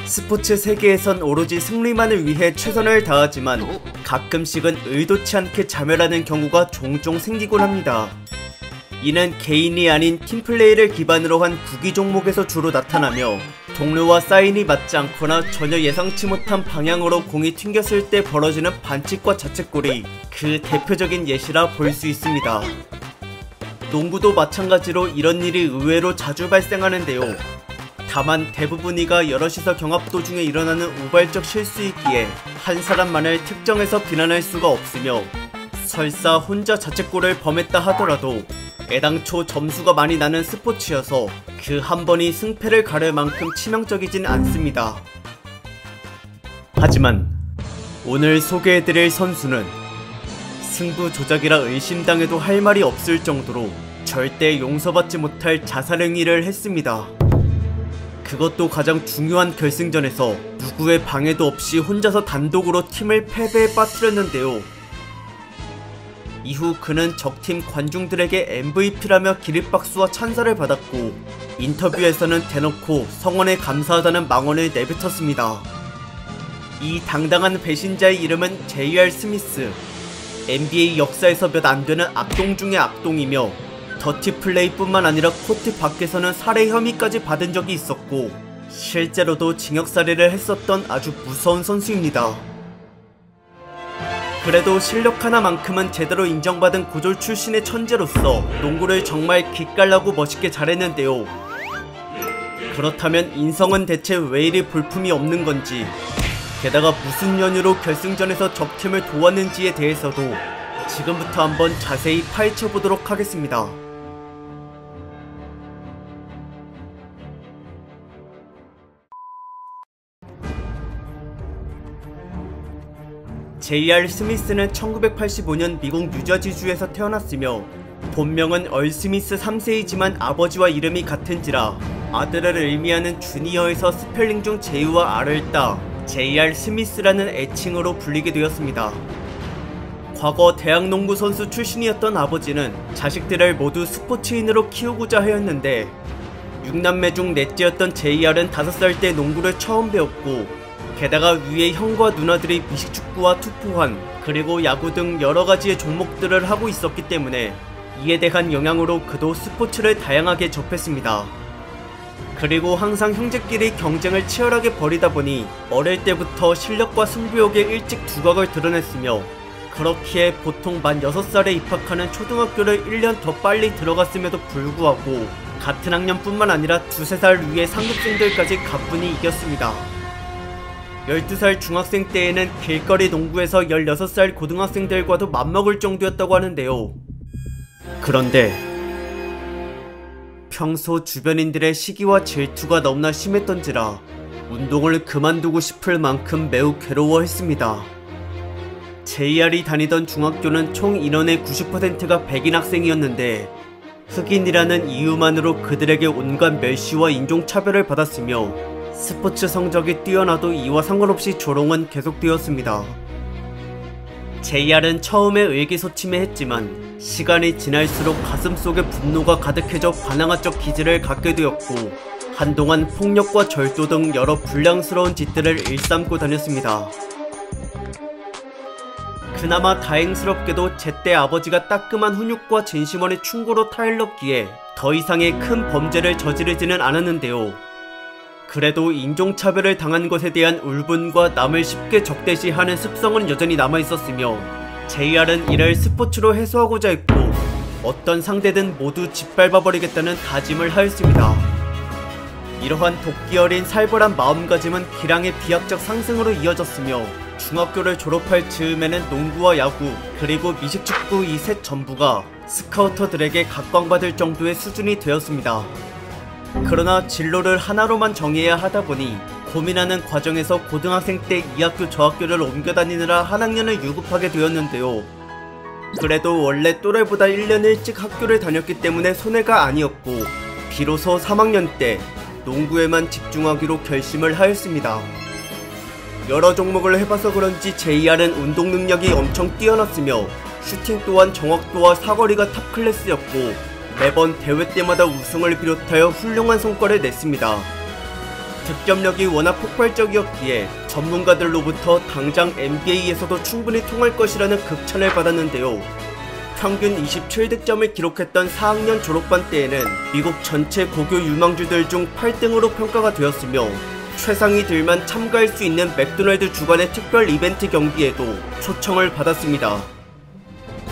스포츠 세계에선 오로지 승리만을 위해 최선을 다하지만 가끔씩은 의도치 않게 자멸하는 경우가 종종 생기곤 합니다. 이는 개인이 아닌 팀플레이를 기반으로 한 구기 종목에서 주로 나타나며 동료와 사인이 맞지 않거나 전혀 예상치 못한 방향으로 공이 튕겼을 때 벌어지는 반칙과 자책골이 그 대표적인 예시라 볼 수 있습니다. 농구도 마찬가지로 이런 일이 의외로 자주 발생하는데요. 다만 대부분이가 여럿이서 경합 도중에 일어나는 우발적 실수이기에 한 사람만을 특정해서 비난할 수가 없으며 설사 혼자 자책골을 범했다 하더라도 애당초 점수가 많이 나는 스포츠여서 그 한 번이 승패를 가를 만큼 치명적이진 않습니다. 하지만 오늘 소개해드릴 선수는 승부 조작이라 의심당해도 할 말이 없을 정도로 절대 용서받지 못할 자살 행위를 했습니다. 그것도 가장 중요한 결승전에서 누구의 방해도 없이 혼자서 단독으로 팀을 패배에 빠뜨렸는데요. 이후 그는 적팀 관중들에게 MVP라며 기립박수와 찬사를 받았고 인터뷰에서는 대놓고 성원에 감사하다는 망언을 내뱉었습니다. 이 당당한 배신자의 이름은 J.R. 스미스. NBA 역사에서 몇 안되는 악동 중의 악동이며 더티 플레이뿐만 아니라 코트 밖에서는 살해 혐의까지 받은 적이 있었고 실제로도 징역살이를 했었던 아주 무서운 선수입니다. 그래도 실력 하나만큼은 제대로 인정받은 고졸 출신의 천재로서 농구를 정말 기깔나고 멋있게 잘했는데요. 그렇다면 인성은 대체 왜 이리 볼품이 없는 건지, 게다가 무슨 연유로 결승전에서 적팀을 도왔는지에 대해서도 지금부터 한번 자세히 파헤쳐보도록 하겠습니다. J.R. 스미스는 1985년 미국 뉴저지주에서 태어났으며 본명은 얼 스미스 3세이지만 아버지와 이름이 같은지라 아들을 의미하는 주니어에서 스펠링 중 J와 R을 따 J.R. 스미스라는 애칭으로 불리게 되었습니다. 과거 대학농구 선수 출신이었던 아버지는 자식들을 모두 스포츠인으로 키우고자 하였는데 6남매 중 넷째였던 J.R은 5살 때 농구를 처음 배웠고 게다가 위에 형과 누나들이 미식축구와 투포환 그리고 야구 등 여러가지의 종목들을 하고 있었기 때문에 이에 대한 영향으로 그도 스포츠를 다양하게 접했습니다. 그리고 항상 형제끼리 경쟁을 치열하게 벌이다 보니 어릴 때부터 실력과 승부욕에 일찍 두각을 드러냈으며 그렇기에 보통 만 6살에 입학하는 초등학교를 1년 더 빨리 들어갔음에도 불구하고 같은 학년뿐만 아니라 2~3살 위의 상급생들까지 가뿐히 이겼습니다. 12살 중학생 때에는 길거리 농구에서 16살 고등학생들과도 맞먹을 정도였다고 하는데요. 그런데 평소 주변인들의 시기와 질투가 너무나 심했던지라 운동을 그만두고 싶을 만큼 매우 괴로워했습니다. J.R이 다니던 중학교는 총 인원의 90%가 백인 학생이었는데 흑인이라는 이유만으로 그들에게 온갖 멸시와 인종차별을 받았으며 스포츠 성적이 뛰어나도 이와 상관없이 조롱은 계속되었습니다. J.R은 처음에 의기소침해했지만 시간이 지날수록 가슴속에 분노가 가득해져 반항아적 기질을 갖게 되었고 한동안 폭력과 절도 등 여러 불량스러운 짓들을 일삼고 다녔습니다. 그나마 다행스럽게도 제때 아버지가 따끔한 훈육과 진심원의 충고로 타일렀기에 더 이상의 큰 범죄를 저지르지는 않았는데요. 그래도 인종차별을 당한 것에 대한 울분과 남을 쉽게 적대시하는 습성은 여전히 남아있었으며 J.R은 이를 스포츠로 해소하고자 했고 어떤 상대든 모두 짓밟아버리겠다는 다짐을 하였습니다. 이러한 도끼 어린 살벌한 마음가짐은 기량의 비약적 상승으로 이어졌으며 중학교를 졸업할 즈음에는 농구와 야구 그리고 미식축구 이 셋 전부가 스카우터들에게 각광받을 정도의 수준이 되었습니다. 그러나 진로를 하나로만 정해야 하다보니 고민하는 과정에서 고등학생 때 이 학교 저 학교를 옮겨 다니느라 한 학년을 유급하게 되었는데요. 그래도 원래 또래보다 1년 일찍 학교를 다녔기 때문에 손해가 아니었고 비로소 3학년 때 농구에만 집중하기로 결심을 하였습니다. 여러 종목을 해봐서 그런지 J.R은 운동 능력이 엄청 뛰어났으며 슈팅 또한 정확도와 사거리가 탑 클래스였고 매번 대회 때마다 우승을 비롯하여 훌륭한 성과를 냈습니다. 득점력이 워낙 폭발적이었기에 전문가들로부터 당장 NBA에서도 충분히 통할 것이라는 극찬을 받았는데요. 평균 27득점을 기록했던 4학년 졸업반 때에는 미국 전체 고교 유망주들 중 8등으로 평가가 되었으며 최상위들만 참가할 수 있는 맥도날드 주관의 특별 이벤트 경기에도 초청을 받았습니다.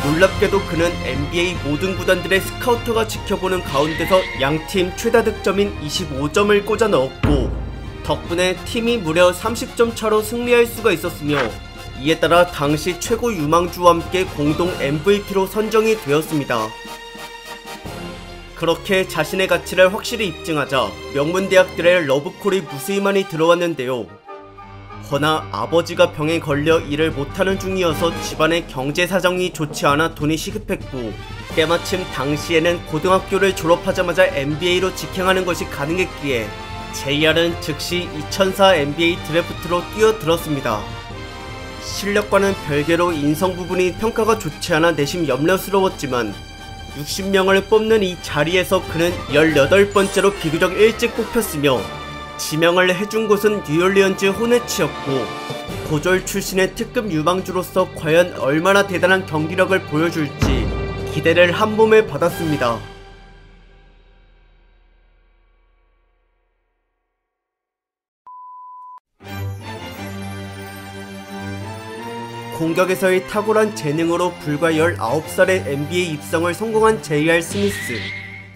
놀랍게도 그는 NBA 모든 구단들의 스카우터가 지켜보는 가운데서 양팀 최다 득점인 25점을 꽂아 넣었고 덕분에 팀이 무려 30점 차로 승리할 수가 있었으며 이에 따라 당시 최고 유망주와 함께 공동 MVP로 선정이 되었습니다. 그렇게 자신의 가치를 확실히 입증하자 명문대학들의 러브콜이 무수히 많이 들어왔는데요. 허나 아버지가 병에 걸려 일을 못하는 중이어서 집안의 경제 사정이 좋지 않아 돈이 시급했고 때마침 당시에는 고등학교를 졸업하자마자 NBA로 직행하는 것이 가능했기에 JR은 즉시 2004 NBA 드래프트로 뛰어들었습니다. 실력과는 별개로 인성 부분이 평가가 좋지 않아 내심 염려스러웠지만 60명을 뽑는 이 자리에서 그는 18번째로 비교적 일찍 뽑혔으며 지명을 해준 곳은 뉴올리언즈 호네츠였고 고졸 출신의 특급 유망주로서 과연 얼마나 대단한 경기력을 보여줄지 기대를 한몸에 받았습니다. 공격에서의 탁월한 재능으로 불과 19살의 NBA 입성을 성공한 J.R. 스미스.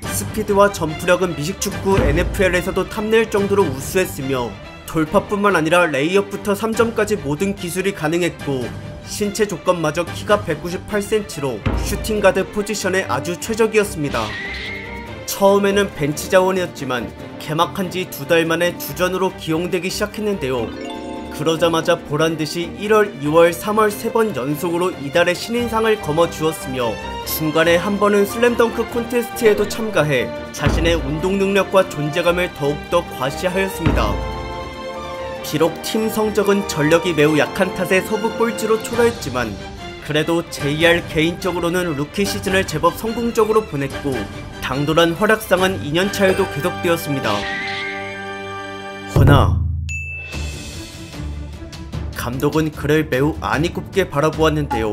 스피드와 점프력은 미식축구 NFL에서도 탐낼 정도로 우수했으며 돌파뿐만 아니라 레이업부터 3점까지 모든 기술이 가능했고 신체 조건마저 키가 198cm로 슈팅가드 포지션에 아주 최적이었습니다. 처음에는 벤치 자원이었지만 개막한 지 2달 만에 주전으로 기용되기 시작했는데요. 그러자마자 보란듯이 1월, 2월, 3월 3번 연속으로 이달의 신인상을 거머쥐었으며 중간에 한 번은 슬램덩크 콘테스트에도 참가해 자신의 운동 능력과 존재감을 더욱더 과시하였습니다. 비록 팀 성적은 전력이 매우 약한 탓에 서부 꼴찌로 초라했지만 그래도 JR 개인적으로는 루키 시즌을 제법 성공적으로 보냈고 당돌한 활약상은 2년차에도 계속되었습니다. 허나 감독은 그를 매우 안이 굽게 바라보았는데요.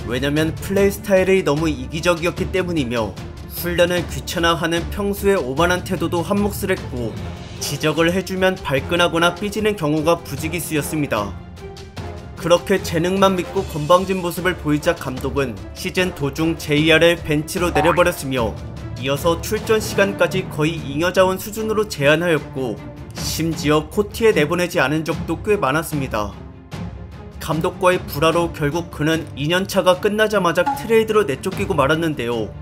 왜냐면 플레이 스타일이 너무 이기적이었기 때문이며 훈련을 귀찮아하는 평소의 오만한 태도도 한몫을 했고 지적을 해주면 발끈하거나 삐지는 경우가 부지기수였습니다. 그렇게 재능만 믿고 건방진 모습을 보이자 감독은 시즌 도중 JR을 벤치로 내려버렸으며 이어서 출전 시간까지 거의 잉여자원 수준으로 제한하였고 심지어 코트에 내보내지 않은 적도 꽤 많았습니다. 감독과의 불화로 결국 그는 2년차가 끝나자마자 트레이드로 내쫓기고 말았는데요.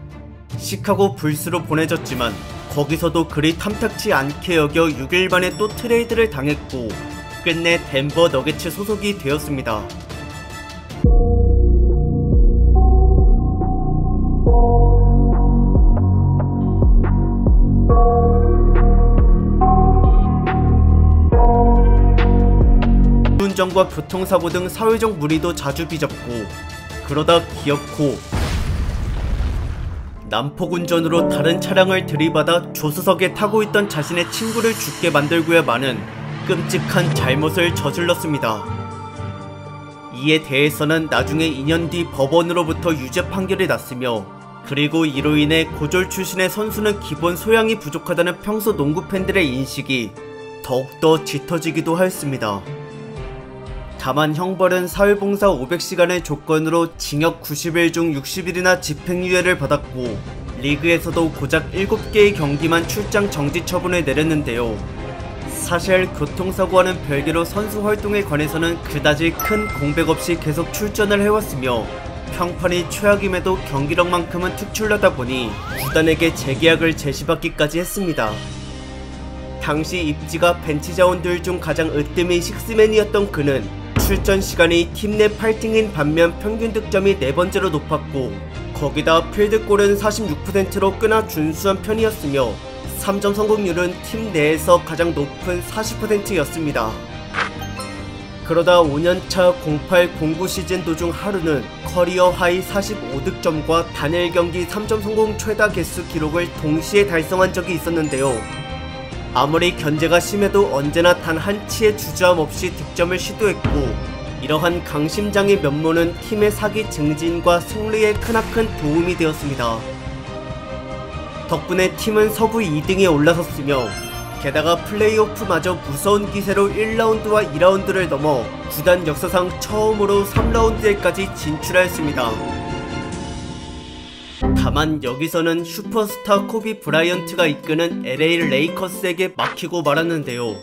시카고 불스로 보내졌지만 거기서도 그리 탐탁치 않게 여겨 6일 만에 또 트레이드를 당했고 끝내 덴버 너게츠 소속이 되었습니다. 운전과 교통사고 등 사회적 물의도 자주 빚었고 그러다 기어코 난폭운전으로 다른 차량을 들이받아 조수석에 타고 있던 자신의 친구를 죽게 만들고야 마는 끔찍한 잘못을 저질렀습니다. 이에 대해서는 나중에 2년 뒤 법원으로부터 유죄 판결이 났으며 그리고 이로 인해 고졸 출신의 선수는 기본 소양이 부족하다는 평소 농구 팬들의 인식이 더욱더 짙어지기도 하였습니다. 다만 형벌은 사회봉사 500시간을 조건으로 징역 90일 중 60일이나 집행유예를 받았고 리그에서도 고작 7개의 경기만 출장 정지 처분을 내렸는데요. 사실 교통사고와는 별개로 선수 활동에 관해서는 그다지 큰 공백 없이 계속 출전을 해왔으며 평판이 최악임에도 경기력만큼은 특출나다 보니 구단에게 재계약을 제시받기까지 했습니다. 당시 입지가 벤치 자원들 중 가장 으뜸인 식스맨이었던 그는 출전 시간이 팀 내 8등인 반면 평균 득점이 4번째로 높았고 거기다 필드골은 46%로 꽤나 준수한 편이었으며 3점 성공률은 팀 내에서 가장 높은 40%였습니다. 그러다 5년차 08-09 시즌 도중 하루는 커리어 하이 45득점과 단일 경기 3점 성공 최다 개수 기록을 동시에 달성한 적이 있었는데요. 아무리 견제가 심해도 언제나 단 한치의 주저함 없이 득점을 시도했고, 이러한 강심장의 면모는 팀의 사기 증진과 승리에 크나큰 도움이 되었습니다. 덕분에 팀은 서부 2등에 올라섰으며, 게다가 플레이오프마저 무서운 기세로 1라운드와 2라운드를 넘어 구단 역사상 처음으로 3라운드에까지 진출하였습니다. 다만 여기서는 슈퍼스타 코비 브라이언트가 이끄는 LA 레이커스에게 막히고 말았는데요.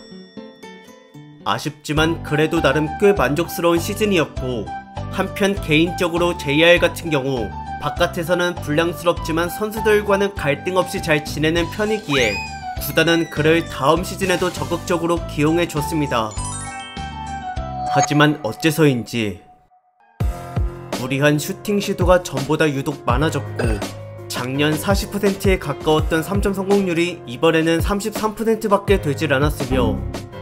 아쉽지만 그래도 나름 꽤 만족스러운 시즌이었고, 한편 개인적으로 JR 같은 경우 바깥에서는 불량스럽지만 선수들과는 갈등 없이 잘 지내는 편이기에 구단은 그를 다음 시즌에도 적극적으로 기용해줬습니다. 하지만 어째서인지 무리한 슈팅 시도가 전보다 유독 많아졌고, 작년 40%에 가까웠던 3점 성공률이 이번에는 33%밖에 되질 않았으며,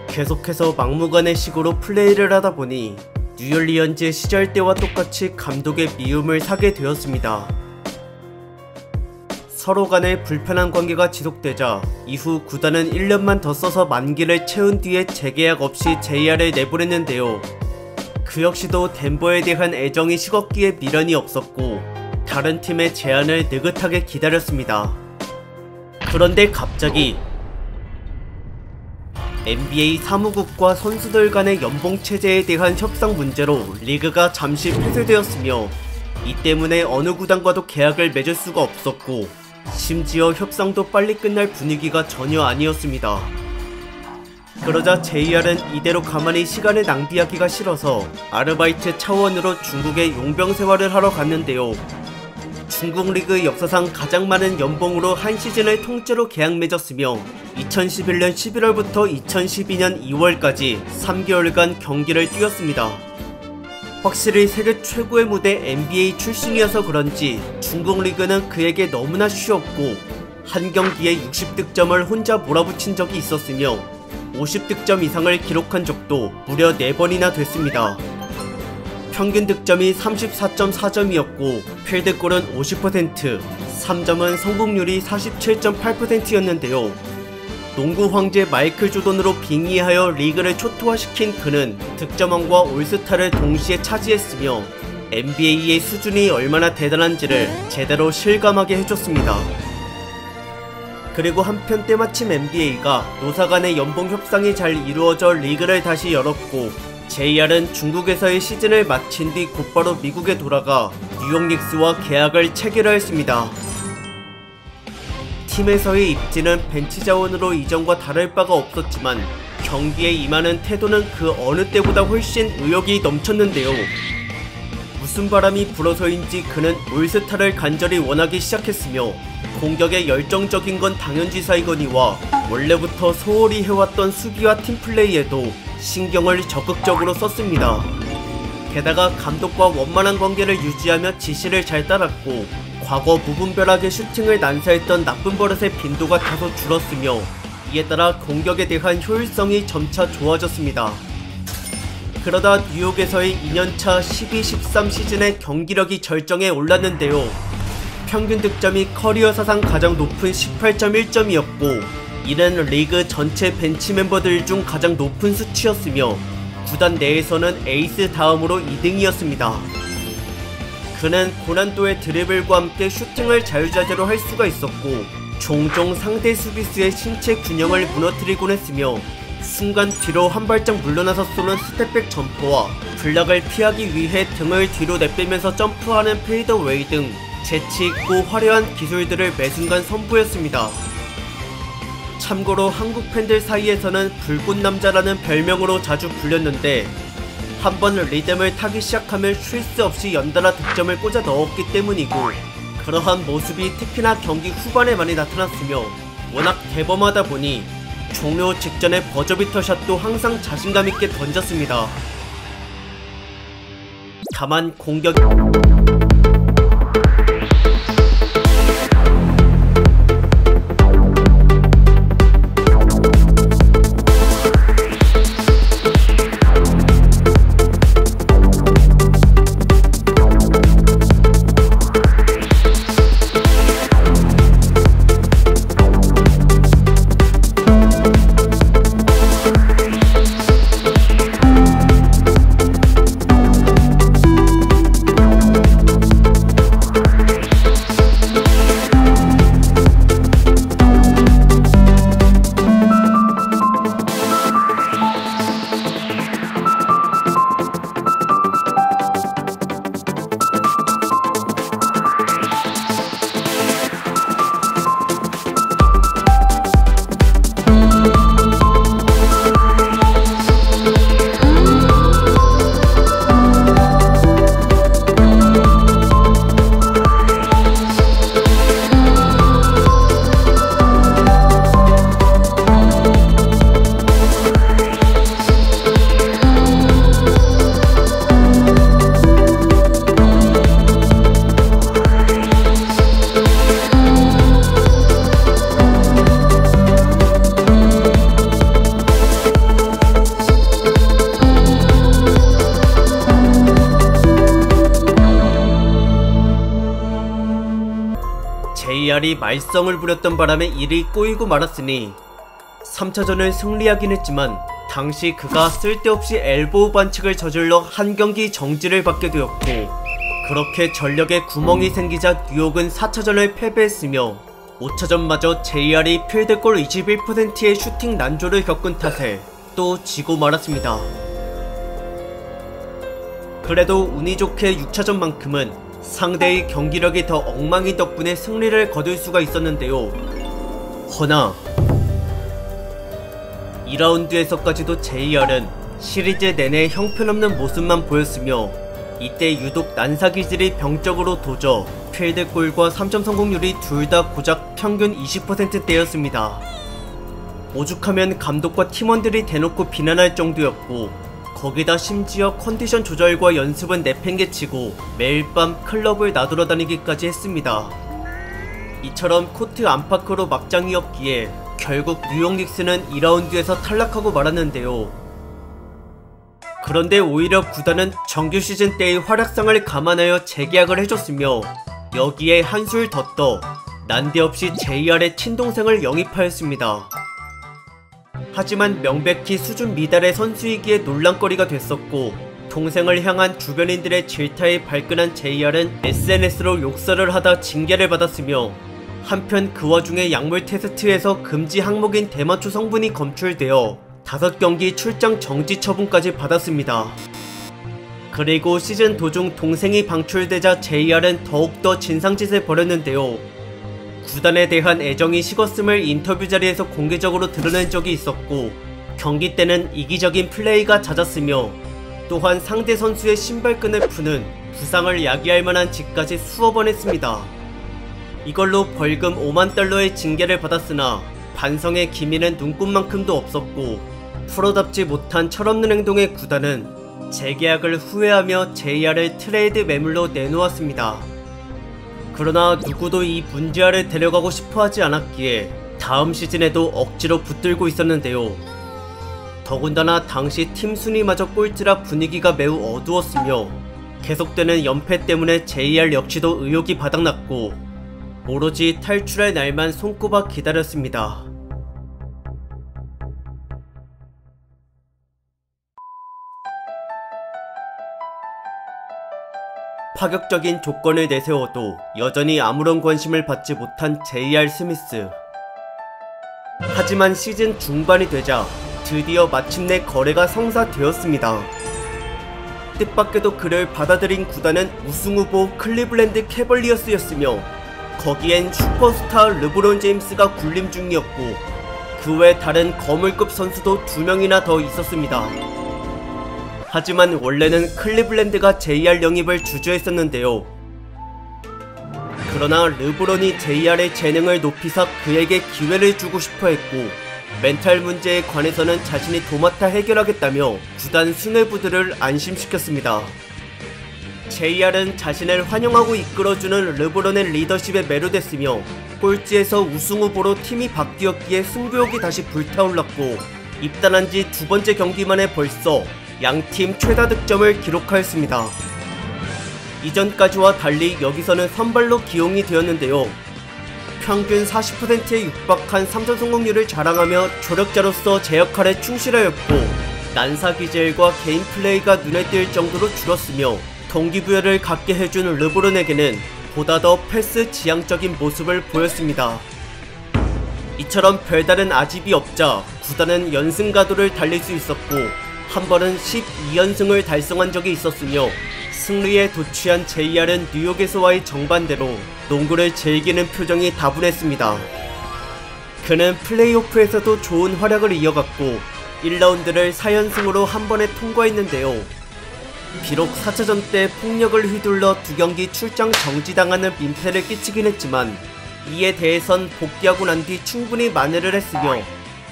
계속해서 막무가내 식으로 플레이를 하다보니 뉴올리언즈 시절 때와 똑같이 감독의 미움을 사게 되었습니다. 서로 간의 불편한 관계가 지속되자 이후 구단은 1년만 더 써서 만기를 채운 뒤에 재계약 없이 JR을 내보냈는데요. 그 역시도 덴버에 대한 애정이 식었기에 미련이 없었고, 다른 팀의 제안을 느긋하게 기다렸습니다. 그런데 갑자기 NBA 사무국과 선수들 간의 연봉 체제에 대한 협상 문제로 리그가 잠시 폐쇄되었으며, 이 때문에 어느 구단과도 계약을 맺을 수가 없었고, 심지어 협상도 빨리 끝날 분위기가 전혀 아니었습니다. 그러자 JR은 이대로 가만히 시간을 낭비하기가 싫어서 아르바이트 차원으로 중국에 용병 생활을 하러 갔는데요. 중국 리그 역사상 가장 많은 연봉으로 한 시즌을 통째로 계약 맺었으며, 2011년 11월부터 2012년 2월까지 3개월간 경기를 뛰었습니다. 확실히 세계 최고의 무대 NBA 출신이어서 그런지 중국 리그는 그에게 너무나 쉬웠고, 한 경기에 60득점을 혼자 몰아붙인 적이 있었으며 50득점 이상을 기록한 적도 무려 4번이나 됐습니다. 평균 득점이 34.4점이었고 필드골은 50%, 3점은 성공률이 47.8%였는데요. 농구 황제 마이클 조던으로 빙의하여 리그를 초토화시킨 그는 득점왕과 올스타를 동시에 차지했으며 NBA의 수준이 얼마나 대단한지를 제대로 실감하게 해줬습니다. 그리고 한편 때마침 NBA가 노사 간의 연봉 협상이 잘 이루어져 리그를 다시 열었고, JR은 중국에서의 시즌을 마친 뒤 곧바로 미국에 돌아가 뉴욕 닉스와 계약을 체결하였습니다. 팀에서의 입지는 벤치 자원으로 이전과 다를 바가 없었지만 경기에 임하는 태도는 그 어느 때보다 훨씬 의욕이 넘쳤는데요. 무슨 바람이 불어서인지 그는 올스타를 간절히 원하기 시작했으며, 공격에 열정적인 건 당연지사이거니와 원래부터 소홀히 해왔던 수비와 팀플레이에도 신경을 적극적으로 썼습니다. 게다가 감독과 원만한 관계를 유지하며 지시를 잘 따랐고, 과거 무분별하게 슈팅을 난사했던 나쁜 버릇의 빈도가 다소 줄었으며, 이에 따라 공격에 대한 효율성이 점차 좋아졌습니다. 그러다 뉴욕에서의 2년차 12-13 시즌의 경기력이 절정에 올랐는데요. 평균 득점이 커리어 사상 가장 높은 18.1점이었고 이는 리그 전체 벤치 멤버들 중 가장 높은 수치였으며 구단 내에서는 에이스 다음으로 2등이었습니다. 그는 고난도의 드리블과 함께 슈팅을 자유자재로 할 수가 있었고 종종 상대 수비수의 신체 균형을 무너뜨리곤 했으며 순간 뒤로 한 발짝 물러나서 쏘는 스텝백 점퍼와 블락을 피하기 위해 등을 뒤로 내빼면서 점프하는 페이더웨이 등 재치있고 화려한 기술들을 매순간 선보였습니다. 참고로 한국 팬들 사이에서는 불꽃남자라는 별명으로 자주 불렸는데 한번 리듬을 타기 시작하면 쉴 새 없이 연달아 득점을 꽂아 넣었기 때문이고 그러한 모습이 특히나 경기 후반에 많이 나타났으며 워낙 대범하다 보니 종료 직전의 버저비터 샷도 항상 자신감있게 던졌습니다. 다만 공격 JR이 말썽을 부렸던 바람에 일이 꼬이고 말았으니 3차전을 승리하긴 했지만 당시 그가 쓸데없이 엘보우 반칙을 저질러 한 경기 정지를 받게 되었고, 그렇게 전력에 구멍이 생기자 뉴욕은 4차전을 패배했으며 5차전마저 JR이 필드골 21%의 슈팅 난조를 겪은 탓에 또 지고 말았습니다. 그래도 운이 좋게 6차전만큼은 상대의 경기력이 더 엉망인 덕분에 승리를 거둘 수가 있었는데요. 허나 2라운드에서까지도 JR은 시리즈 내내 형편없는 모습만 보였으며 이때 유독 난사기질이 병적으로 도져 필드골과 3점 성공률이 둘 다 고작 평균 20%대였습니다. 오죽하면 감독과 팀원들이 대놓고 비난할 정도였고, 거기다 심지어 컨디션 조절과 연습은 내팽개치고 매일 밤 클럽을 나돌아다니기까지 했습니다. 이처럼 코트 안팎으로 막장이었기에 결국 뉴욕 닉스는 2라운드에서 탈락하고 말았는데요. 그런데 오히려 구단은 정규 시즌 때의 활약상을 감안하여 재계약을 해줬으며 여기에 한술 더 떠 난데없이 JR의 친동생을 영입하였습니다. 하지만 명백히 수준 미달의 선수이기에 논란거리가 됐었고, 동생을 향한 주변인들의 질타에 발끈한 JR은 SNS로 욕설을 하다 징계를 받았으며, 한편 그 와중에 약물 테스트에서 금지 항목인 대마초 성분이 검출되어 5경기 출장 정지 처분까지 받았습니다. 그리고 시즌 도중 동생이 방출되자 JR은 더욱더 진상짓을 벌였는데요. 구단에 대한 애정이 식었음을 인터뷰 자리에서 공개적으로 드러낸 적이 있었고, 경기 때는 이기적인 플레이가 잦았으며 또한 상대 선수의 신발끈을 푸는 부상을 야기할 만한 짓까지 수억 번 했습니다. 이걸로 벌금 5만 달러의 징계를 받았으나 반성의 기미는 눈꼽만큼도 없었고, 프로답지 못한 철없는 행동의 구단은 재계약을 후회하며 JR을 트레이드 매물로 내놓았습니다. 그러나 누구도 이 문지아를 데려가고 싶어하지 않았기에 다음 시즌에도 억지로 붙들고 있었는데요. 더군다나 당시 팀 순위마저 꼴찌라 분위기가 매우 어두웠으며 계속되는 연패 때문에 JR 역시도 의욕이 바닥났고 오로지 탈출할 날만 손꼽아 기다렸습니다. 파격적인 조건을 내세워도 여전히 아무런 관심을 받지 못한 JR 스미스. 하지만 시즌 중반이 되자 드디어 마침내 거래가 성사되었습니다. 뜻밖에도 그를 받아들인 구단은 우승후보 클리블랜드 캐벌리어스였으며 거기엔 슈퍼스타 르브론 제임스가 군림 중이었고 그 외 다른 거물급 선수도 2명이나 더 있었습니다. 하지만 원래는 클리블랜드가 JR 영입을 주저했었는데요. 그러나 르브론이 JR의 재능을 높이사 그에게 기회를 주고 싶어 했고 멘탈 문제에 관해서는 자신이 도맡아 해결하겠다며 구단 수뇌부들을 안심시켰습니다. JR은 자신을 환영하고 이끌어주는 르브론의 리더십에 매료됐으며 꼴찌에서 우승후보로 팀이 바뀌었기에 승부욕이 다시 불타올랐고 입단한 지 2번째 경기만에 벌써 양팀 최다 득점을 기록하였습니다. 이전까지와 달리 여기서는 선발로 기용이 되었는데요. 평균 40%에 육박한 3점 성공률을 자랑하며 조력자로서 제 역할에 충실하였고 난사기질과 개인 플레이가 눈에 띌 정도로 줄었으며 동기부여를 갖게 해준 르브론에게는 보다 더 패스 지향적인 모습을 보였습니다. 이처럼 별다른 아집이 없자 구단은 연승가도를 달릴 수 있었고 한 번은 12연승을 달성한 적이 있었으며 승리에 도취한 JR은 뉴욕에서와의 정반대로 농구를 즐기는 표정이 다분했습니다. 그는 플레이오프에서도 좋은 활약을 이어갔고 1라운드를 4연승으로 한 번에 통과했는데요. 비록 4차전 때 폭력을 휘둘러 2경기 출장 정지당하는 민폐를 끼치긴 했지만 이에 대해선 복귀하고 난 뒤 충분히 만회를 했으며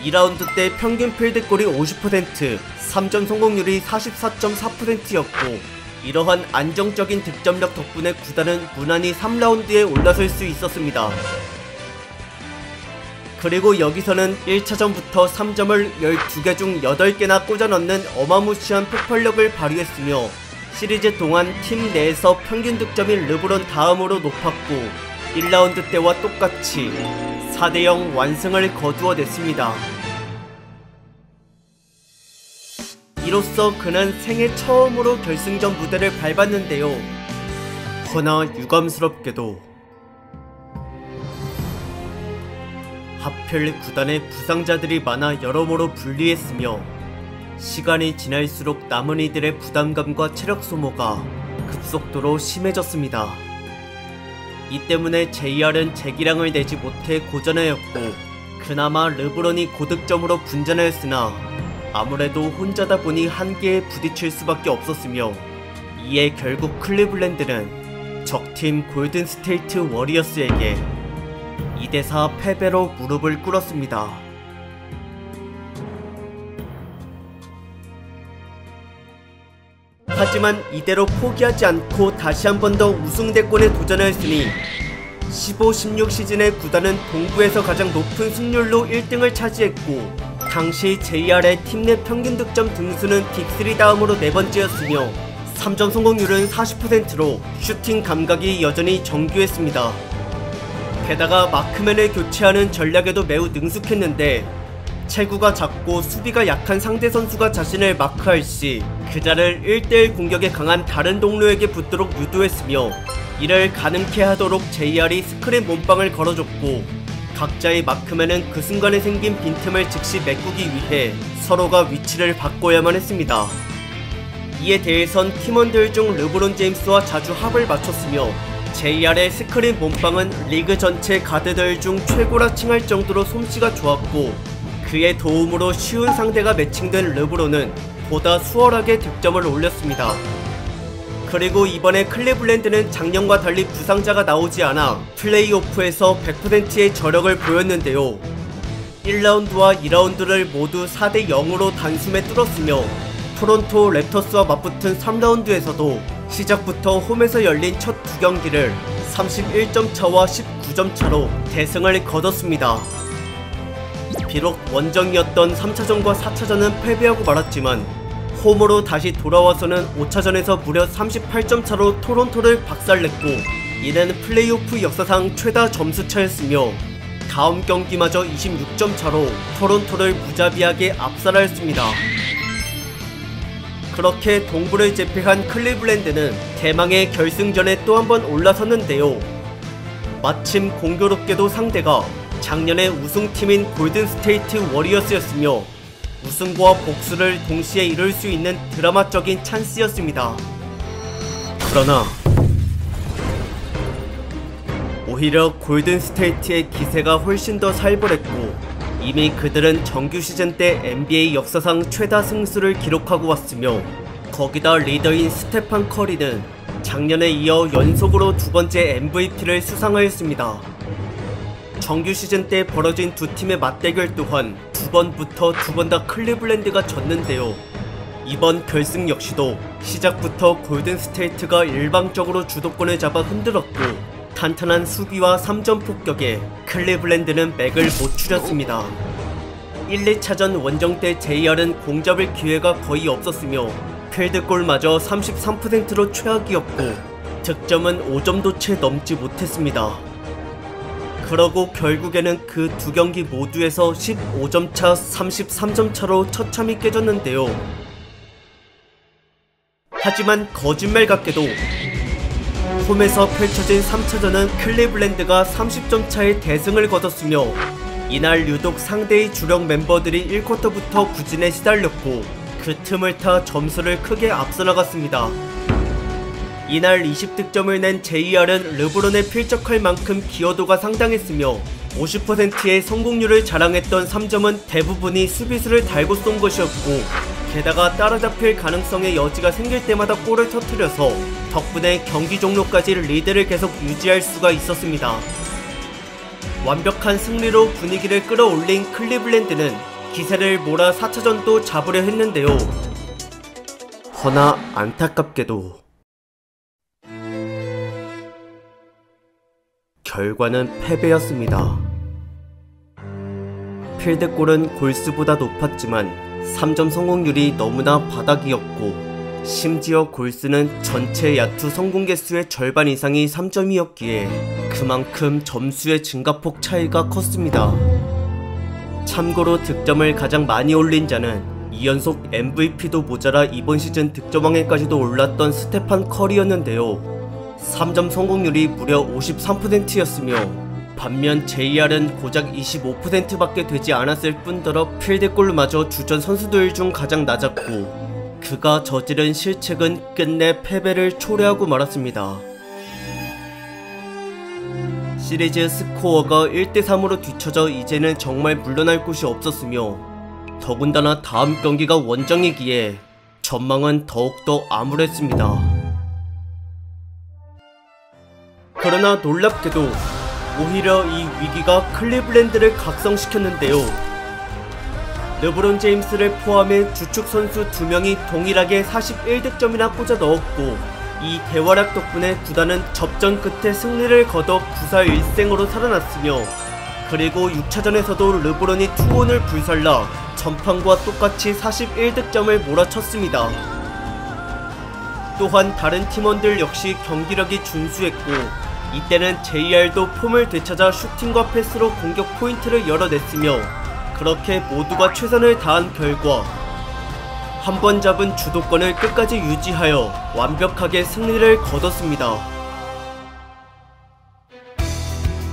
2라운드 때 평균 필드골이 50%, 3점 성공률이 44.4%였고 이러한 안정적인 득점력 덕분에 구단은 무난히 3라운드에 올라설 수 있었습니다. 그리고 여기서는 1차전부터 3점을 12개 중 8개나 꽂아넣는 어마무시한 폭발력을 발휘했으며 시리즈 동안 팀 내에서 평균 득점이 르브론 다음으로 높았고 1라운드 때와 똑같이 4대0 완승을 거두어냈습니다. 이로써 그는 생애 처음으로 결승전 무대를 밟았는데요. 허나 유감스럽게도 하필 구단에 부상자들이 많아 여러모로 불리했으며 시간이 지날수록 남은 이들의 부담감과 체력 소모가 급속도로 심해졌습니다. 이 때문에 JR은 재기량을 내지 못해 고전하였고 그나마 르브론이 고득점으로 분전하였으나 아무래도 혼자다 보니 한계에 부딪힐 수밖에 없었으며 이에 결국 클리블랜드는 적팀 골든스테이트 워리어스에게 2대4 패배로 무릎을 꿇었습니다. 하지만 이대로 포기하지 않고 다시 한 번 더 우승대권에 도전하였으니 15-16 시즌의 구단은 동부에서 가장 높은 승률로 1등을 차지했고 당시 JR의 팀 내 평균 득점 등수는 빅3 다음으로 4번째였으며 3점 성공률은 40%로 슈팅 감각이 여전히 정교했습니다. 게다가 마크맨을 교체하는 전략에도 매우 능숙했는데 체구가 작고 수비가 약한 상대 선수가 자신을 마크할 시 그자를 1대1 공격에 강한 다른 동료에게 붙도록 유도했으며 이를 가능케 하도록 JR이 스크린 몸빵을 걸어줬고 각자의 마크맨은 그 순간에 생긴 빈틈을 즉시 메꾸기 위해 서로가 위치를 바꿔야만 했습니다. 이에 대해선 팀원들 중 르브론 제임스와 자주 합을 맞췄으며 JR의 스크린 몸빵은 리그 전체 가드들 중 최고라 칭할 정도로 솜씨가 좋았고 그의 도움으로 쉬운 상대가 매칭된 르브론은 보다 수월하게 득점을 올렸습니다. 그리고 이번에 클리블랜드는 작년과 달리 부상자가 나오지 않아 플레이오프에서 100%의 저력을 보였는데요. 1라운드와 2라운드를 모두 4대0으로 단숨에 뚫었으며 토론토 랩터스와 맞붙은 3라운드에서도 시작부터 홈에서 열린 첫 두 경기를 31점 차와 19점 차로 대승을 거뒀습니다. 비록 원정이었던 3차전과 4차전은 패배하고 말았지만 홈으로 다시 돌아와서는 5차전에서 무려 38점 차로 토론토를 박살냈고 이는 플레이오프 역사상 최다 점수차였으며 다음 경기마저 26점 차로 토론토를 무자비하게 압살하였습니다. 그렇게 동부를 제패한 클리블랜드는 대망의 결승전에 또 한 번 올라섰는데요. 마침 공교롭게도 상대가 작년의 우승팀인 골든스테이트 워리어스였으며 우승과 복수를 동시에 이룰 수 있는 드라마적인 찬스였습니다. 그러나 오히려 골든스테이트의 기세가 훨씬 더 살벌했고 이미 그들은 정규 시즌 때 NBA 역사상 최다 승수를 기록하고 왔으며 거기다 리더인 스테판 커리는 작년에 이어 연속으로 두 번째 MVP를 수상하였습니다. 정규 시즌 때 벌어진 두 팀의 맞대결 또한 두 번부터 두 번 다 클리블랜드가 졌는데요. 이번 결승 역시도 시작부터 골든스테이트가 일방적으로 주도권을 잡아 흔들었고 탄탄한 수비와 3점 폭격에 클리블랜드는 맥을 못 추렸습니다. 1, 2차전 원정 때 JR은 공잡을 기회가 거의 없었으며 필드골마저 33%로 최악이었고 득점은 5점도 채 넘지 못했습니다. 그러고 결국에는 그 두 경기 모두에서 15점 차, 33점 차로 처참히 깨졌는데요. 하지만 거짓말 같게도 홈에서 펼쳐진 3차전은 클리블랜드가 30점 차의 대승을 거뒀으며 이날 유독 상대의 주력 멤버들이 1쿼터부터 부진에 시달렸고 그 틈을 타 점수를 크게 앞서 나갔습니다. 이날 20득점을 낸 JR은 르브론에 필적할 만큼 기여도가 상당했으며 50%의 성공률을 자랑했던 3점은 대부분이 수비수를 달고 쏜 것이었고 게다가 따라잡힐 가능성의 여지가 생길 때마다 골을 터뜨려서 덕분에 경기 종료까지 리드를 계속 유지할 수가 있었습니다. 완벽한 승리로 분위기를 끌어올린 클리블랜드는 기세를 몰아 4차전도 잡으려 했는데요. 허나 안타깝게도 결과는 패배였습니다. 필드골은 골수보다 높았지만 3점 성공률이 너무나 바닥이었고 심지어 골수는 전체 야투 성공 개수의 절반 이상이 3점이었기에 그만큼 점수의 증가폭 차이가 컸습니다. 참고로 득점을 가장 많이 올린 자는 2연속 MVP도 모자라 이번 시즌 득점왕에까지도 올랐던 스테판 커리였는데요. 3점 성공률이 무려 53%였으며 반면 JR은 고작 25%밖에 되지 않았을 뿐더러 필드골마저 주전 선수들 중 가장 낮았고 그가 저지른 실책은 끝내 패배를 초래하고 말았습니다. 시리즈 스코어가 1대3으로 뒤쳐져 이제는 정말 물러날 곳이 없었으며 더군다나 다음 경기가 원정이기에 전망은 더욱더 암울했습니다. 그러나 놀랍게도 오히려 이 위기가 클리블랜드를 각성시켰는데요. 르브론 제임스를 포함해 주축 선수 2명이 동일하게 41득점이나 꽂아 넣었고 이 대활약 덕분에 구단은 접전 끝에 승리를 거둬 부사일생으로 살아났으며 그리고 6차전에서도 르브론이 투혼을 불살라 전판과 똑같이 41득점을 몰아쳤습니다. 또한 다른 팀원들 역시 경기력이 준수했고 이때는 JR도 폼을 되찾아 슈팅과 패스로 공격 포인트를 열어냈으며 그렇게 모두가 최선을 다한 결과 한 번 잡은 주도권을 끝까지 유지하여 완벽하게 승리를 거뒀습니다.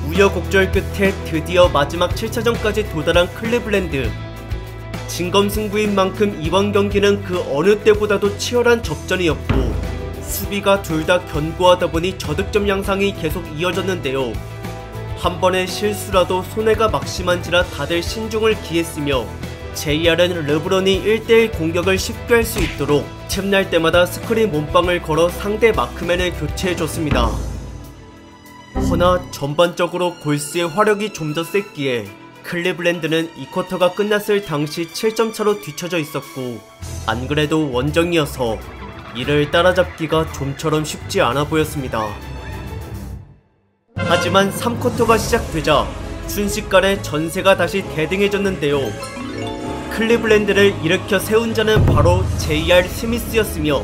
우여곡절 끝에 드디어 마지막 7차전까지 도달한 클리블랜드. 진검승부인 만큼 이번 경기는 그 어느 때보다도 치열한 접전이었고 수비가 둘 다 견고하다 보니 저득점 양상이 계속 이어졌는데요. 한 번의 실수라도 손해가 막심한지라 다들 신중을 기했으며 JR은 르브론이 1대1 공격을 쉽게 할 수 있도록 틈날 때마다 스크린 몸빵을 걸어 상대 마크맨을 교체해줬습니다. 허나 전반적으로 골스의 화력이 좀 더 셌기에 클리블랜드는 이 쿼터가 끝났을 당시 7점 차로 뒤처져 있었고 안 그래도 원정이어서 이를 따라잡기가 좀처럼 쉽지 않아 보였습니다. 하지만 3쿼터가 시작되자 순식간에 전세가 다시 대등해졌는데요. 클리블랜드를 일으켜 세운 자는 바로 JR 스미스였으며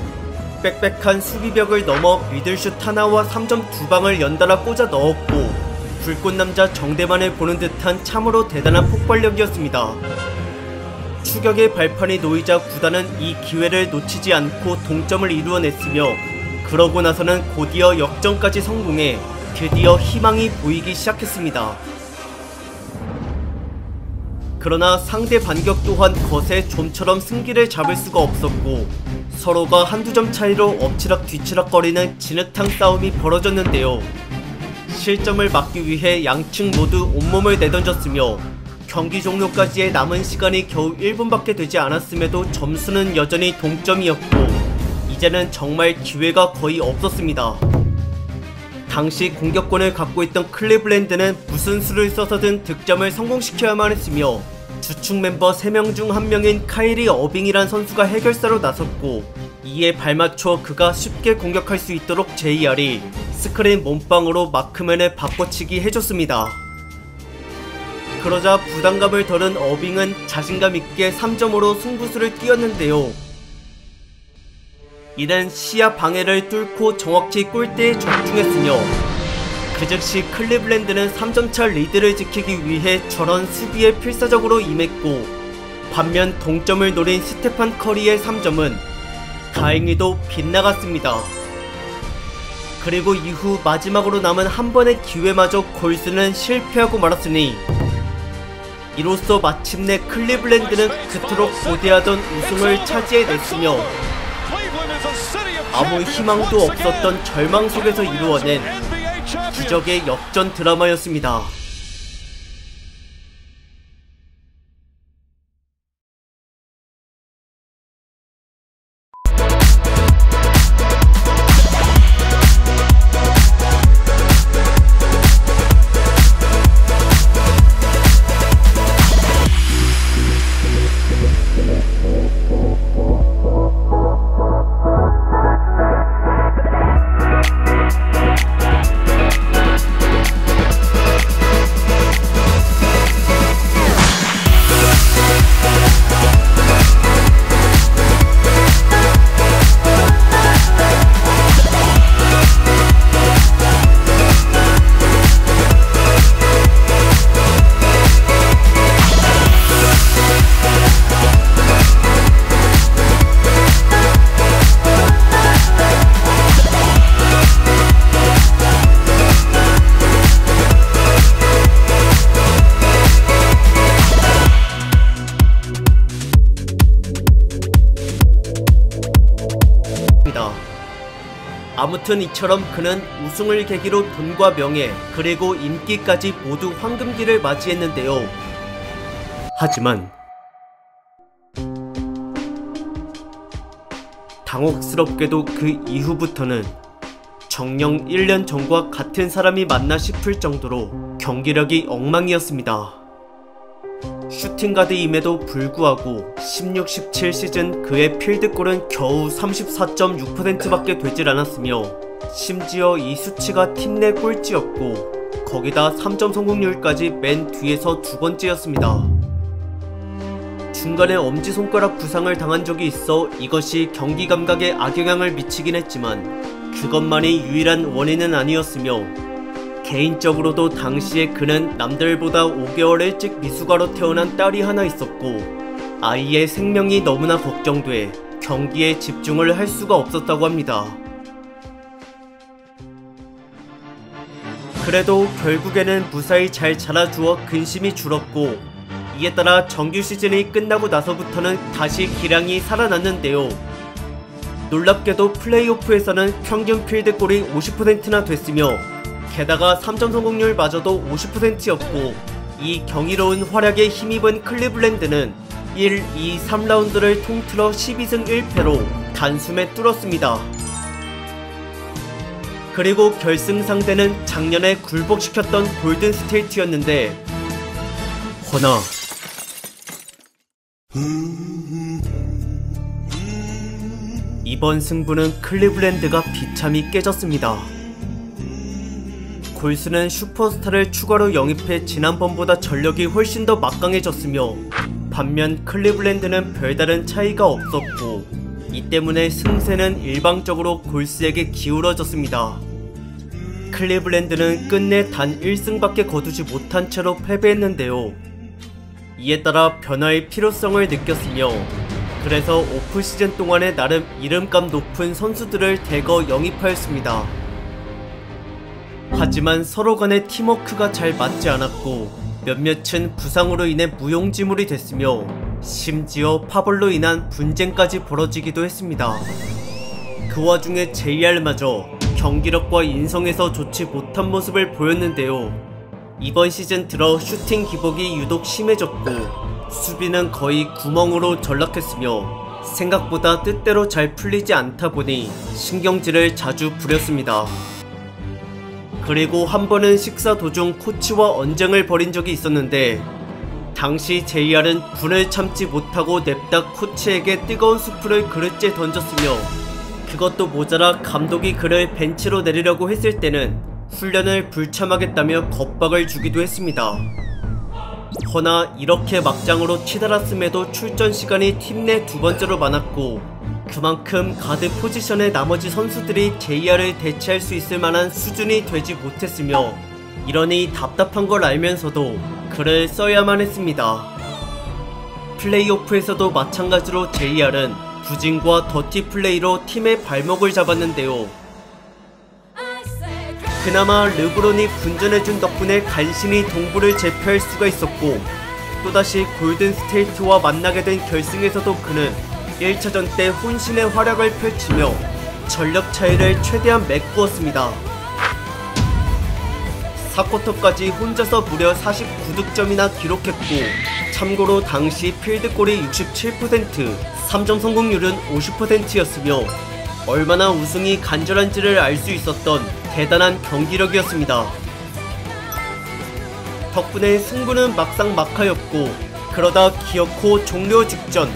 빽빽한 수비벽을 넘어 미들슛 하나와 3점 2방을 연달아 꽂아 넣었고 불꽃남자 정대만을 보는 듯한 참으로 대단한 폭발력이었습니다. 추격의 발판이 놓이자 구단은 이 기회를 놓치지 않고 동점을 이루어냈으며 그러고 나서는 곧이어 역전까지 성공해 드디어 희망이 보이기 시작했습니다. 그러나 상대 반격 또한 거세 좀처럼 승기를 잡을 수가 없었고 서로가 한두 점 차이로 엎치락 뒤치락거리는 진흙탕 싸움이 벌어졌는데요. 실점을 막기 위해 양측 모두 온몸을 내던졌으며 경기 종료까지의 남은 시간이 겨우 1분밖에 되지 않았음에도 점수는 여전히 동점이었고 이제는 정말 기회가 거의 없었습니다. 당시 공격권을 갖고 있던 클리블랜드는 무슨 수를 써서든 득점을 성공시켜야만 했으며 주축 멤버 3명 중 1명인 카이리 어빙이란 선수가 해결사로 나섰고 이에 발맞춰 그가 쉽게 공격할 수 있도록 JR이 스크린 몸빵으로 마크맨을 바꿔치기 해줬습니다. 그러자 부담감을 덜은 어빙은 자신감 있게 3점으로 승부수를 띄웠는데요. 이는 시야 방해를 뚫고 정확히 골대에 적중했으며 그 즉시 클리블랜드는 3점차 리드를 지키기 위해 저런 수비에 필사적으로 임했고 반면 동점을 노린 스테판 커리의 3점은 다행히도 빗나갔습니다. 그리고 이후 마지막으로 남은 한 번의 기회마저 골스는 실패하고 말았으니 이로써 마침내 클리블랜드는 그토록 고대하던 우승을 차지해냈으며 아무 희망도 없었던 절망 속에서 이루어낸 기적의 역전 드라마였습니다. 아무튼 이처럼 그는 우승을 계기로 돈과 명예 그리고 인기까지 모두 황금기를 맞이했는데요. 하지만 당혹스럽게도 그 이후부터는 정녕 1년 전과 같은 사람이 맞나 싶을 정도로 경기력이 엉망이었습니다. 슈팅가드임에도 불구하고 16-17 시즌 그의 필드골은 겨우 34.6%밖에 되질 않았으며 심지어 이 수치가 팀 내 꼴찌였고 거기다 3점 성공률까지 맨 뒤에서 두 번째였습니다. 중간에 엄지손가락 부상을 당한 적이 있어 이것이 경기 감각에 악영향을 미치긴 했지만 그것만이 유일한 원인은 아니었으며 개인적으로도 당시에 그는 남들보다 5개월 일찍 미숙아로 태어난 딸이 하나 있었고 아이의 생명이 너무나 걱정돼 경기에 집중을 할 수가 없었다고 합니다. 그래도 결국에는 무사히 잘 자라주어 근심이 줄었고 이에 따라 정규 시즌이 끝나고 나서부터는 다시 기량이 살아났는데요. 놀랍게도 플레이오프에서는 평균 필드골이 50%나 됐으며 게다가 3점 성공률마저도 50%였고 이 경이로운 활약에 힘입은 클리블랜드는 1, 2, 3라운드를 통틀어 12승 1패로 단숨에 뚫었습니다. 그리고 결승 상대는 작년에 굴복시켰던 골든 스테이트였는데 허나 이번 승부는 클리블랜드가 비참히 깨졌습니다. 골스는 슈퍼스타를 추가로 영입해 지난번보다 전력이 훨씬 더 막강해졌으며 반면 클리블랜드는 별다른 차이가 없었고 이 때문에 승세는 일방적으로 골스에게 기울어졌습니다. 클리블랜드는 끝내 단 1승밖에 거두지 못한 채로 패배했는데요. 이에 따라 변화의 필요성을 느꼈으며 그래서 오프시즌 동안에 나름 이름값 높은 선수들을 대거 영입하였습니다. 하지만 서로 간의 팀워크가 잘 맞지 않았고 몇몇은 부상으로 인해 무용지물이 됐으며 심지어 파벌로 인한 분쟁까지 벌어지기도 했습니다. 그 와중에 JR마저 경기력과 인성에서 좋지 못한 모습을 보였는데요. 이번 시즌 들어 슈팅 기복이 유독 심해졌고 수비는 거의 구멍으로 전락했으며 생각보다 뜻대로 잘 풀리지 않다 보니 신경질을 자주 부렸습니다. 그리고 한 번은 식사 도중 코치와 언쟁을 벌인 적이 있었는데 당시 JR은 분을 참지 못하고 냅다 코치에게 뜨거운 수프를 그릇째 던졌으며 그것도 모자라 감독이 그를 벤치로 내리려고 했을 때는 훈련을 불참하겠다며 겁박을 주기도 했습니다. 허나 이렇게 막장으로 치달았음에도 출전 시간이 팀 내 두 번째로 많았고 그만큼 가드 포지션의 나머지 선수들이 JR을 대체할 수 있을 만한 수준이 되지 못했으며 이러니 답답한 걸 알면서도 글을 써야만 했습니다. 플레이오프에서도 마찬가지로 JR은 부진과 더티 플레이로 팀의 발목을 잡았는데요. 그나마 르브론이 분전해준 덕분에 간신히 동부를 제패할 수가 있었고 또다시 골든 스테이트와 만나게 된 결승에서도 그는 1차전 때 혼신의 활약을 펼치며 전력 차이를 최대한 메꾸었습니다. 4쿼터까지 혼자서 무려 49득점이나 기록했고 참고로 당시 필드골이 67%, 3점 성공률은 50%였으며 얼마나 우승이 간절한지를 알 수 있었던 대단한 경기력이었습니다. 덕분에 승부는 막상 막하였고 그러다 기어코 종료 직전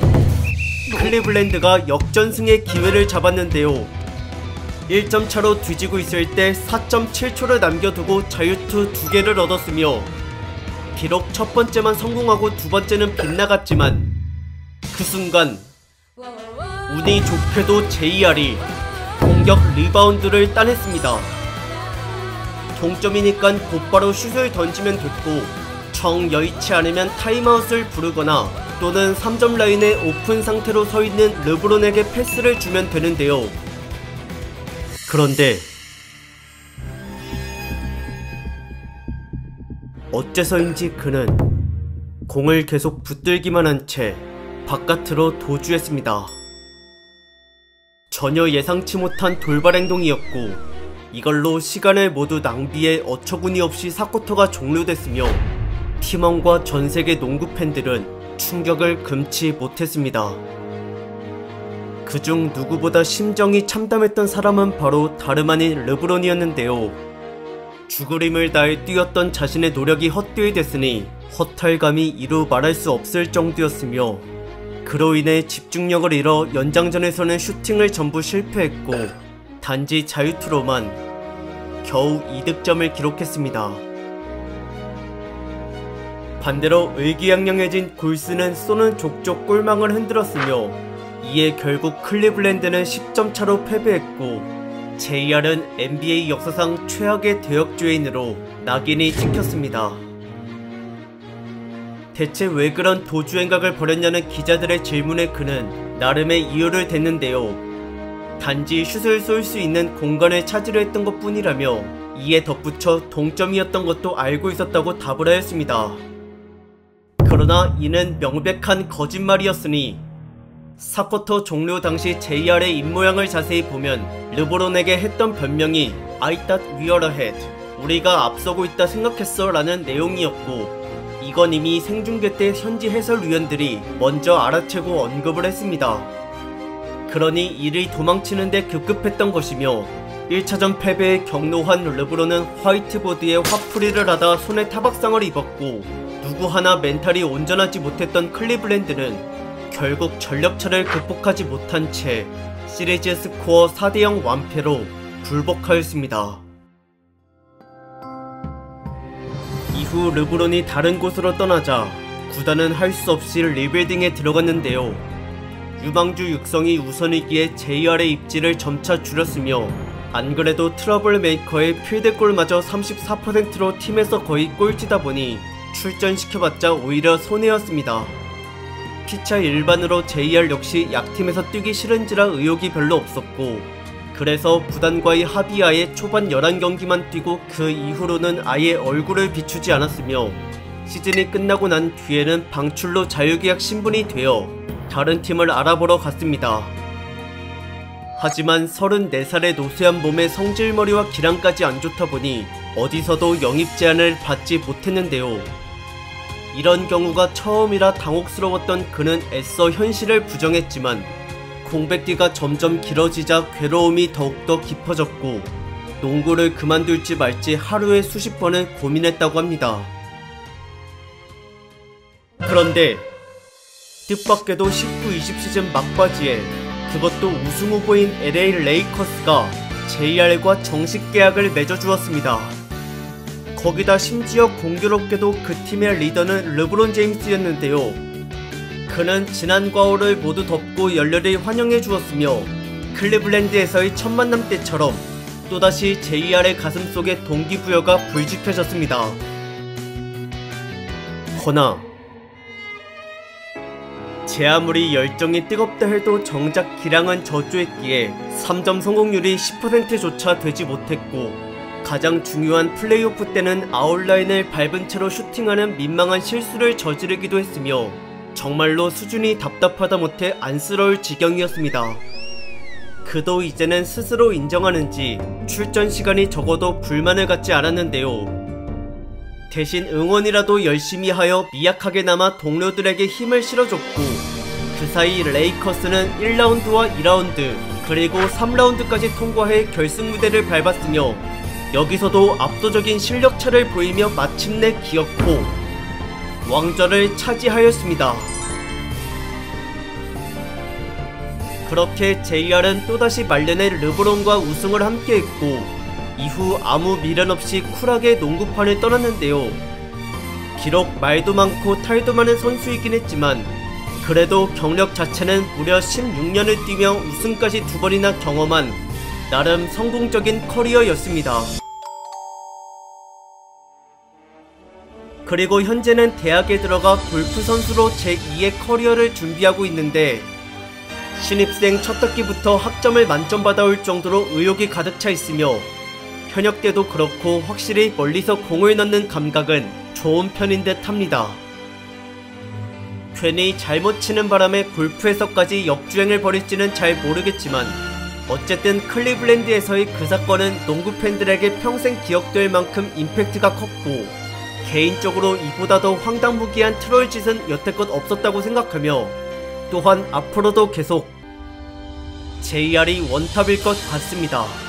클리블랜드가 역전승의 기회를 잡았는데요. 1점 차로 뒤지고 있을 때 4.7초를 남겨두고 자유투 2개를 얻었으며 비록 첫 번째만 성공하고 두 번째는 빗나갔지만 그 순간 운이 좋게도 JR이 공격 리바운드를 따냈습니다. 동점이니까 곧바로 슛을 던지면 됐고 정 여의치 않으면 타임아웃을 부르거나 또는 3점 라인에 오픈 상태로 서있는 르브론에게 패스를 주면 되는데요. 그런데 어째서인지 그는 공을 계속 붙들기만 한 채 바깥으로 도주했습니다. 전혀 예상치 못한 돌발 행동이었고, 이걸로 시간을 모두 낭비해 어처구니 없이 사쿼터가 종료됐으며 팀원과 전세계 농구 팬들은 충격을 금치 못했습니다. 그중 누구보다 심정이 참담했던 사람은 바로 다름 아닌 르브론이었는데요. 죽을 힘을 다해 뛰었던 자신의 노력이 헛되이 됐으니 허탈감이 이루 말할 수 없을 정도였으며, 그로 인해 집중력을 잃어 연장전에서는 슈팅을 전부 실패했고 단지 자유투로만 겨우 2득점을 기록했습니다. 반대로 의기양양해진 골스는 쏘는 족족 골망을 흔들었으며, 이에 결국 클리블랜드는 10점 차로 패배했고 JR은 NBA 역사상 최악의 대역죄인으로 낙인이 찍혔습니다. 대체 왜 그런 도주행각을 벌였냐는 기자들의 질문에 그는 나름의 이유를 댔는데요. 단지 슛을 쏠 수 있는 공간을 찾으려 했던 것 뿐이라며, 이에 덧붙여 동점이었던 것도 알고 있었다고 답을 하였습니다. 그러나 이는 명백한 거짓말이었으니 사쿼터 종료 당시 JR의 입모양을 자세히 보면 르브론에게 했던 변명이 I thought we were ahead, 우리가 앞서고 있다 생각했어 라는 내용이었고, 이건 이미 생중계 때 현지 해설위원들이 먼저 알아채고 언급을 했습니다. 그러니 이를 도망치는데 급급했던 것이며, 1차전 패배에 격노한 르브론은 화이트보드에 화풀이를 하다 손에 타박상을 입었고, 누구 하나 멘탈이 온전하지 못했던 클리블랜드는 결국 전력차를 극복하지 못한 채 시리즈 스코어 4대0 완패로 굴복하였습니다. 이후 르브론이 다른 곳으로 떠나자 구단은 할 수 없이 리빌딩에 들어갔는데요. 유망주 육성이 우선이기에 JR의 입지를 점차 줄였으며, 안그래도 트러블 메이커의 필드골마저 34%로 팀에서 거의 꼴찌다 보니 출전시켜봤자 오히려 손해였습니다. 피차 일반으로 JR 역시 약팀에서 뛰기 싫은지라 의욕이 별로 없었고, 그래서 구단과의 합의하에 초반 11경기만 뛰고 그 이후로는 아예 얼굴을 비추지 않았으며, 시즌이 끝나고 난 뒤에는 방출로 자유계약 신분이 되어 다른 팀을 알아보러 갔습니다. 하지만 34살의 노쇠한 몸에 성질머리와 기량까지 안 좋다 보니 어디서도 영입 제안을 받지 못했는데요. 이런 경우가 처음이라 당혹스러웠던 그는 애써 현실을 부정했지만, 공백기가 점점 길어지자 괴로움이 더욱더 깊어졌고 농구를 그만둘지 말지 하루에 수십 번을 고민했다고 합니다. 그런데 뜻밖에도 19-20 시즌 막바지에 그것도 우승 후보인 LA 레이커스가 JR과 정식 계약을 맺어주었습니다. 거기다 심지어 공교롭게도 그 팀의 리더는 르브론 제임스였는데요. 그는 지난 과오를 모두 덮고 열렬히 환영해 주었으며, 클리블랜드에서의 첫 만남 때처럼 또다시 JR의 가슴속에 동기부여가 불지펴졌습니다. 허나 제 아무리 열정이 뜨겁다 해도 정작 기량은 저조했기에 3점 성공률이 10%조차 되지 못했고, 가장 중요한 플레이오프 때는 아웃라인을 밟은 채로 슈팅하는 민망한 실수를 저지르기도 했으며, 정말로 수준이 답답하다 못해 안쓰러울 지경이었습니다. 그도 이제는 스스로 인정하는지 출전 시간이 적어도 불만을 갖지 않았는데요. 대신 응원이라도 열심히 하여 미약하게 남아 동료들에게 힘을 실어줬고, 그 사이 레이커스는 1라운드와 2라운드 그리고 3라운드까지 통과해 결승 무대를 밟았으며, 여기서도 압도적인 실력차를 보이며 마침내 기어코 왕좌를 차지하였습니다. 그렇게 JR은 또다시 말년에 르브론과 우승을 함께했고, 이후 아무 미련 없이 쿨하게 농구판을 떠났는데요. 비록 말도 많고 탈도 많은 선수이긴 했지만 그래도 경력 자체는 무려 16년을 뛰며 우승까지 2번이나 경험한 나름 성공적인 커리어였습니다. 그리고 현재는 대학에 들어가 골프 선수로 제2의 커리어를 준비하고 있는데, 신입생 첫 학기부터 학점을 만점 받아올 정도로 의욕이 가득 차 있으며, 현역 때도 그렇고 확실히 멀리서 공을 넣는 감각은 좋은 편인 듯 합니다. 괜히 잘못 치는 바람에 골프에서까지 역주행을 벌일지는 잘 모르겠지만 어쨌든 클리블랜드에서의 그 사건은 농구 팬들에게 평생 기억될 만큼 임팩트가 컸고, 개인적으로 이보다 더 황당무계한 트롤 짓은 여태껏 없었다고 생각하며, 또한 앞으로도 계속 JR이 원탑일 것 같습니다.